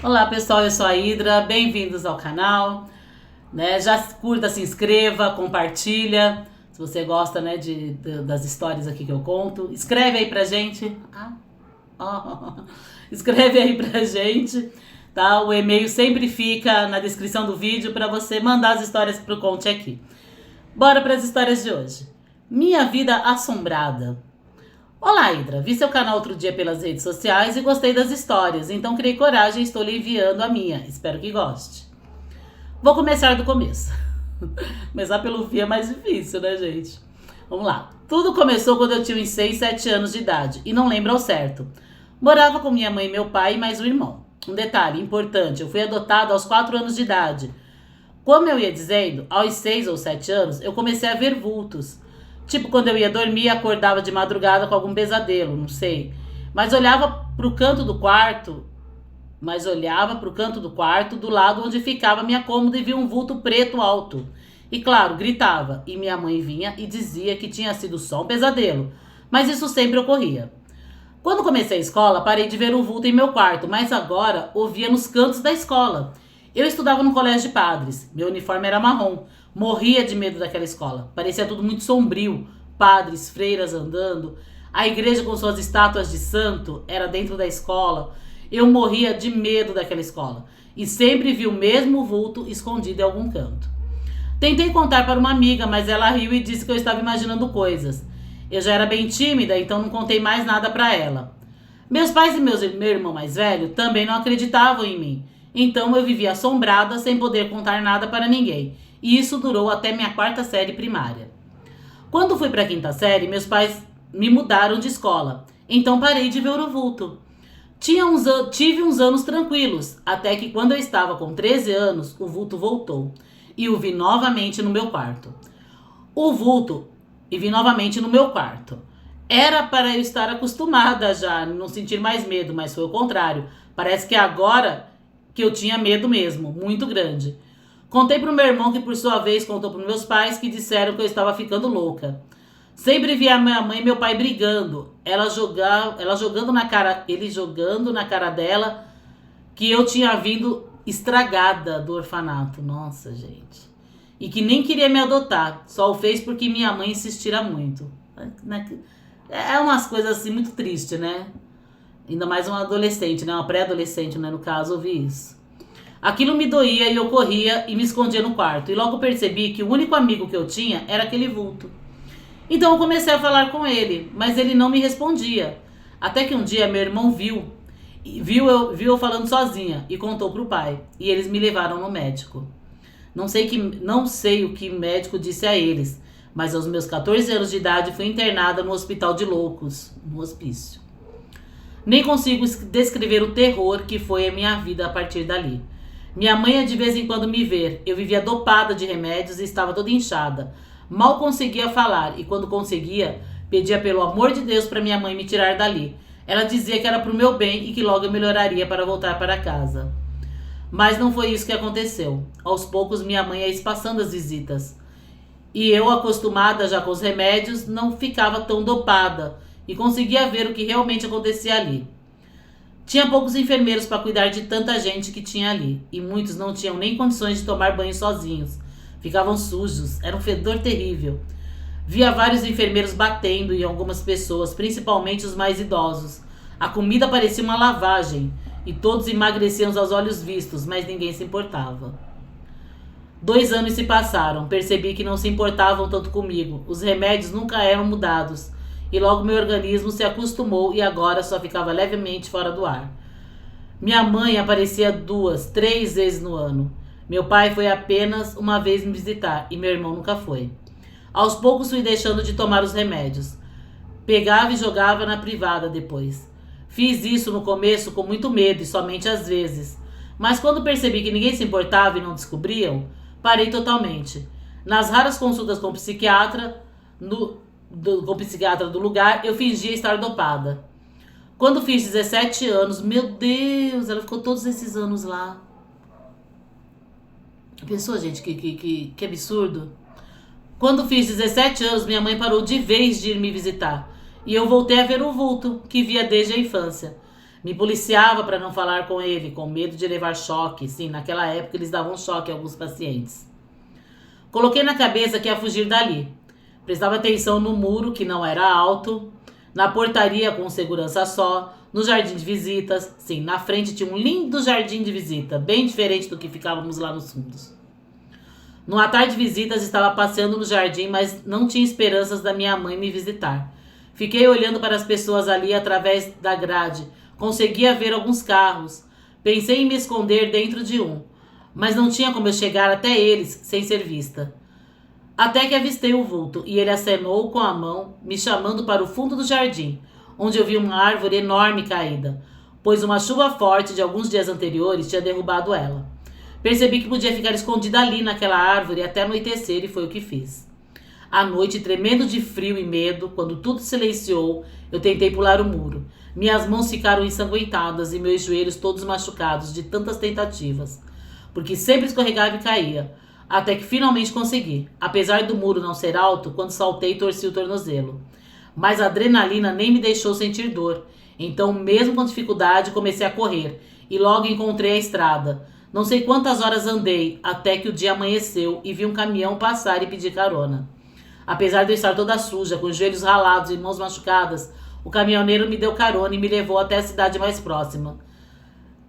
Olá pessoal, eu sou a Hidra, bem-vindos ao canal, né? Já curta, se inscreva, compartilha, se você gosta, né, das histórias aqui que eu conto. Escreve aí pra gente, escreve aí pra gente, tá? O e-mail sempre fica na descrição do vídeo para você mandar as histórias pro Conte aqui. Bora para as histórias de hoje. Minha vida assombrada. Olá, Hidra. Vi seu canal outro dia pelas redes sociais e gostei das histórias, então criei coragem e estou lhe enviando a minha. Espero que goste. Vou começar do começo. Começar pelo fim é mais difícil, né, gente? Vamos lá. Tudo começou quando eu tinha uns 6, 7 anos de idade e não lembro ao certo. Morava com minha mãe e meu pai e mais um irmão. Um detalhe importante, eu fui adotado aos 4 anos de idade. Como eu ia dizendo, aos 6 ou 7 anos eu comecei a ver vultos. Tipo, quando eu ia dormir, acordava de madrugada com algum pesadelo, não sei. Mas olhava pro canto do quarto, do lado onde ficava minha cômoda e via um vulto preto alto. E claro, gritava. E minha mãe vinha e dizia que tinha sido só um pesadelo. Mas isso sempre ocorria. Quando comecei a escola, parei de ver o vulto em meu quarto, mas agora ouvia nos cantos da escola. Eu estudava no colégio de padres. Meu uniforme era marrom. Morria de medo daquela escola. Parecia tudo muito sombrio. Padres, freiras andando. A igreja com suas estátuas de santo era dentro da escola. Eu morria de medo daquela escola. E sempre vi o mesmo vulto escondido em algum canto. Tentei contar para uma amiga, mas ela riu e disse que eu estava imaginando coisas. Eu já era bem tímida, então não contei mais nada para ela. Meus pais e meu irmão mais velho também não acreditavam em mim. Então eu vivia assombrada, sem poder contar nada para ninguém. E isso durou até minha 4ª série primária. Quando fui para a 5ª série, meus pais me mudaram de escola. Então parei de ver o vulto. Tive uns anos tranquilos, até que quando eu estava com 13 anos, o vulto voltou. E o vi novamente no meu quarto. Era para eu estar acostumada já, não sentir mais medo, mas foi o contrário. Parece que agora que eu tinha medo mesmo, muito grande. Contei pro meu irmão, que por sua vez contou pros meus pais, que disseram que eu estava ficando louca. Sempre via minha mãe e meu pai brigando, ele jogando na cara dela que eu tinha vindo estragada do orfanato. Nossa, gente. E que nem queria me adotar, só o fez porque minha mãe insistira muito. É umas coisas assim muito tristes, né? Ainda mais uma adolescente, né? Uma pré-adolescente, né? No caso, ouvi isso. Aquilo me doía e eu corria e me escondia no quarto. E logo percebi que o único amigo que eu tinha era aquele vulto. Então eu comecei a falar com ele, mas ele não me respondia. Até que um dia meu irmão viu eu falando sozinha e contou pro pai. E eles me levaram no médico. Não sei o que o médico disse a eles, mas aos meus 14 anos de idade fui internada no hospital de loucos, no hospício. Nem consigo descrever o terror que foi a minha vida a partir dali. Minha mãe ia de vez em quando me ver. Eu vivia dopada de remédios e estava toda inchada. Mal conseguia falar e quando conseguia, pedia pelo amor de Deus para minha mãe me tirar dali. Ela dizia que era pro meu bem e que logo eu melhoraria para voltar para casa. Mas não foi isso que aconteceu. Aos poucos minha mãe ia espaçando as visitas. E eu, acostumada já com os remédios, não ficava tão dopada e conseguia ver o que realmente acontecia ali. Tinha poucos enfermeiros para cuidar de tanta gente que tinha ali, e muitos não tinham nem condições de tomar banho sozinhos. Ficavam sujos, era um fedor terrível. Via vários enfermeiros batendo em algumas pessoas, principalmente os mais idosos. A comida parecia uma lavagem, e todos emagreciam aos olhos vistos, mas ninguém se importava. 2 anos se passaram, percebi que não se importavam tanto comigo, os remédios nunca eram mudados, e logo meu organismo se acostumou e agora só ficava levemente fora do ar. Minha mãe aparecia 2, 3 vezes no ano. Meu pai foi apenas uma vez me visitar e meu irmão nunca foi. Aos poucos fui deixando de tomar os remédios. Pegava e jogava na privada depois. Fiz isso no começo com muito medo e somente às vezes. Mas quando percebi que ninguém se importava e não descobriam, parei totalmente. Nas raras consultas com o psiquiatra do lugar, eu fingia estar dopada. Quando fiz 17 anos, meu Deus, ela ficou todos esses anos lá. Pensou, gente, que absurdo? Quando fiz 17 anos, minha mãe parou de vez de ir me visitar. E eu voltei a ver o vulto que via desde a infância. Me policiava para não falar com ele, com medo de levar choque. Sim, naquela época eles davam choque a alguns pacientes. Coloquei na cabeça que ia fugir dali. Prestava atenção no muro, que não era alto, na portaria com segurança só, no jardim de visitas. Sim, na frente tinha um lindo jardim de visita, bem diferente do que ficávamos lá nos fundos. Numa tarde de visitas, estava passeando no jardim, mas não tinha esperanças da minha mãe me visitar. Fiquei olhando para as pessoas ali através da grade. Conseguia ver alguns carros. Pensei em me esconder dentro de um, mas não tinha como eu chegar até eles sem ser vista. Até que avistei o vulto e ele acenou com a mão, me chamando para o fundo do jardim, onde eu vi uma árvore enorme caída, pois uma chuva forte de alguns dias anteriores tinha derrubado ela. Percebi que podia ficar escondida ali naquela árvore até anoitecer e foi o que fiz. À noite, tremendo de frio e medo, quando tudo silenciou, eu tentei pular o muro. Minhas mãos ficaram ensanguentadas e meus joelhos todos machucados de tantas tentativas, porque sempre escorregava e caía, até que finalmente consegui. Apesar do muro não ser alto, quando saltei torci o tornozelo. Mas a adrenalina nem me deixou sentir dor. Então, mesmo com dificuldade, comecei a correr e logo encontrei a estrada. Não sei quantas horas andei, até que o dia amanheceu e vi um caminhão passar e pedir carona. Apesar de eu estar toda suja, com os joelhos ralados e mãos machucadas, o caminhoneiro me deu carona e me levou até a cidade mais próxima,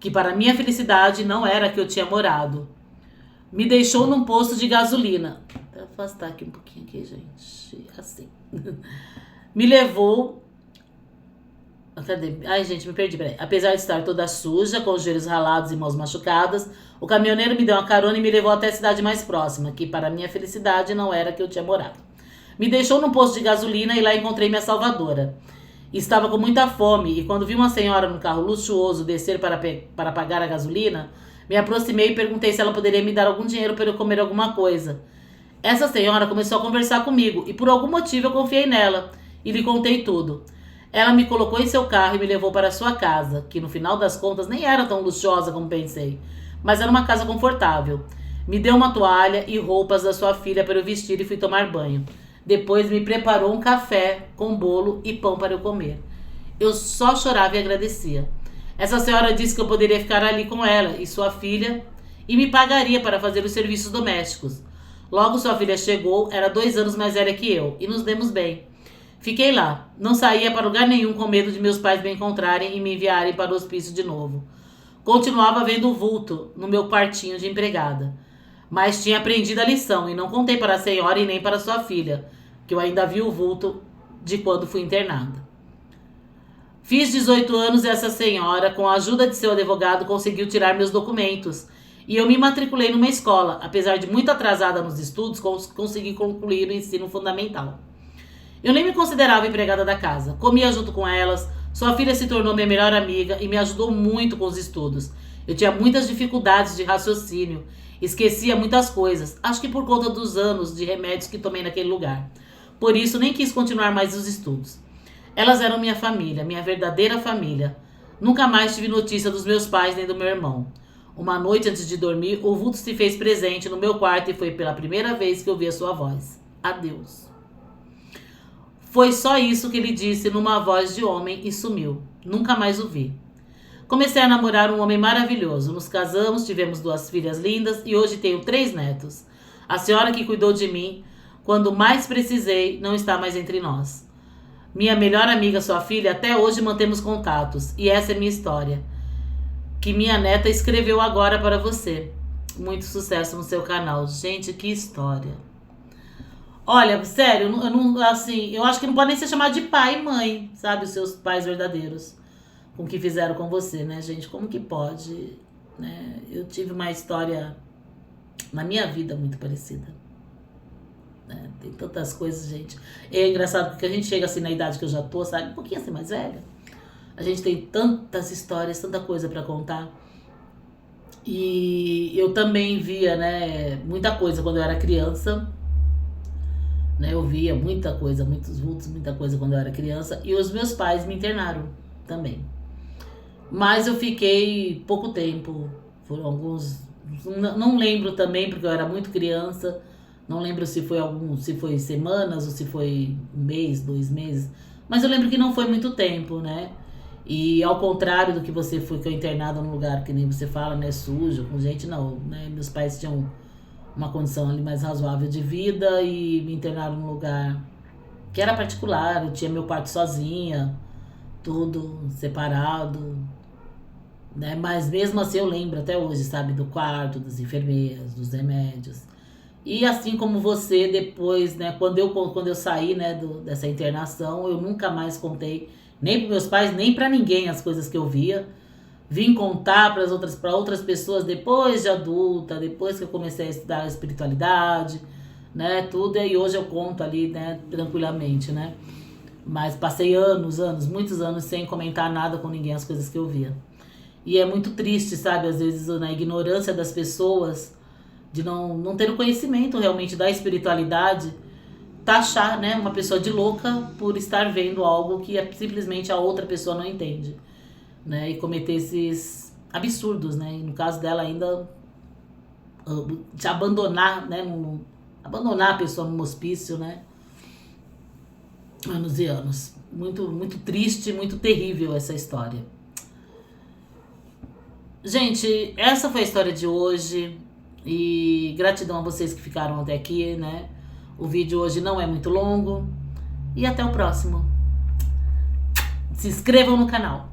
que para minha felicidade não era a que eu tinha morado. Me deixou num posto de gasolina. Vou afastar aqui um pouquinho aqui, gente. Assim. Me levou... Cadê? Ai, gente, me perdi, peraí. Apesar de estar toda suja, com os joelhos ralados e mãos machucadas, o caminhoneiro me deu uma carona e me levou até a cidade mais próxima, que para minha felicidade não era a que eu tinha morado. Me deixou num posto de gasolina e lá encontrei minha salvadora. Estava com muita fome e quando vi uma senhora num carro luxuoso descer para pagar a gasolina, me aproximei e perguntei se ela poderia me dar algum dinheiro para eu comer alguma coisa. Essa senhora começou a conversar comigo e por algum motivo eu confiei nela e lhe contei tudo. Ela me colocou em seu carro e me levou para sua casa, que no final das contas nem era tão luxuosa como pensei, mas era uma casa confortável. Me deu uma toalha e roupas da sua filha para eu vestir e fui tomar banho. Depois me preparou um café com bolo e pão para eu comer. Eu só chorava e agradecia. Essa senhora disse que eu poderia ficar ali com ela e sua filha e me pagaria para fazer os serviços domésticos. Logo sua filha chegou, era 2 anos mais velha que eu, e nos demos bem. Fiquei lá, não saía para lugar nenhum com medo de meus pais me encontrarem e me enviarem para o hospício de novo. Continuava vendo o vulto no meu quartinho de empregada. Mas tinha aprendido a lição e não contei para a senhora e nem para sua filha, que eu ainda vi o vulto de quando fui internada. Fiz 18 anos e essa senhora, com a ajuda de seu advogado, conseguiu tirar meus documentos. E eu me matriculei numa escola. Apesar de muito atrasada nos estudos, consegui concluir o ensino fundamental. Eu nem me considerava empregada da casa. Comia junto com elas. Sua filha se tornou minha melhor amiga e me ajudou muito com os estudos. Eu tinha muitas dificuldades de raciocínio. Esquecia muitas coisas. Acho que por conta dos anos de remédios que tomei naquele lugar. Por isso, nem quis continuar mais os estudos. Elas eram minha família, minha verdadeira família. Nunca mais tive notícia dos meus pais nem do meu irmão. Uma noite antes de dormir, o vulto se fez presente no meu quarto e foi pela primeira vez que ouvi a sua voz. Adeus. Foi só isso que ele disse numa voz de homem e sumiu. Nunca mais o vi. Comecei a namorar um homem maravilhoso. Nos casamos, tivemos 2 filhas lindas e hoje tenho 3 netos. A senhora que cuidou de mim, quando mais precisei, não está mais entre nós. Minha melhor amiga, sua filha, até hoje mantemos contatos. E essa é minha história, que minha neta escreveu agora para você. Muito sucesso no seu canal. Gente, que história. Olha, sério, eu acho que não pode nem ser chamado de pai e mãe, sabe? Os seus pais verdadeiros, com o que fizeram com você, né, gente? Como que pode, né? Eu tive uma história na minha vida muito parecida. Né? Tem tantas coisas, gente. É engraçado porque a gente chega assim na idade que eu já tô, sabe? Um pouquinho assim mais velha. A gente tem tantas histórias, tanta coisa para contar. E eu também via, né, muita coisa quando eu era criança. Né, eu via muita coisa, muitos vultos, muita coisa quando eu era criança. E os meus pais me internaram também. Mas eu fiquei pouco tempo. Foram alguns... Não lembro também, porque eu era muito criança. Não lembro se foi semanas ou se foi 1 mês, 2 meses. Mas eu lembro que não foi muito tempo, né? E ao contrário do que você foi internado num lugar que nem você fala, né, sujo, com gente, não, né? Meus pais tinham uma condição ali mais razoável de vida e me internaram num lugar que era particular, eu tinha meu quarto sozinha, tudo separado, né? Mas mesmo assim eu lembro até hoje, sabe, do quarto, das enfermeiras, dos remédios. E assim como você, depois, né, quando eu saí, né, dessa internação, eu nunca mais contei nem para meus pais, nem para ninguém as coisas que eu via. Vim contar para outras pessoas depois de adulta, depois que eu comecei a estudar a espiritualidade, né, tudo, e hoje eu conto ali, né, tranquilamente, né? Mas passei muitos anos sem comentar nada com ninguém as coisas que eu via. E é muito triste, sabe, às vezes na ignorância das pessoas, de não ter o conhecimento realmente da espiritualidade, taxar, né, uma pessoa de louca por estar vendo algo que simplesmente a outra pessoa não entende, né, e cometer esses absurdos, né, e no caso dela ainda de abandonar, né, abandonar a pessoa num hospício, né, anos e anos. Muito, muito triste, muito terrível essa história. Gente, essa foi a história de hoje. E gratidão a vocês que ficaram até aqui, né? O vídeo hoje não é muito longo. E até o próximo. Se inscrevam no canal.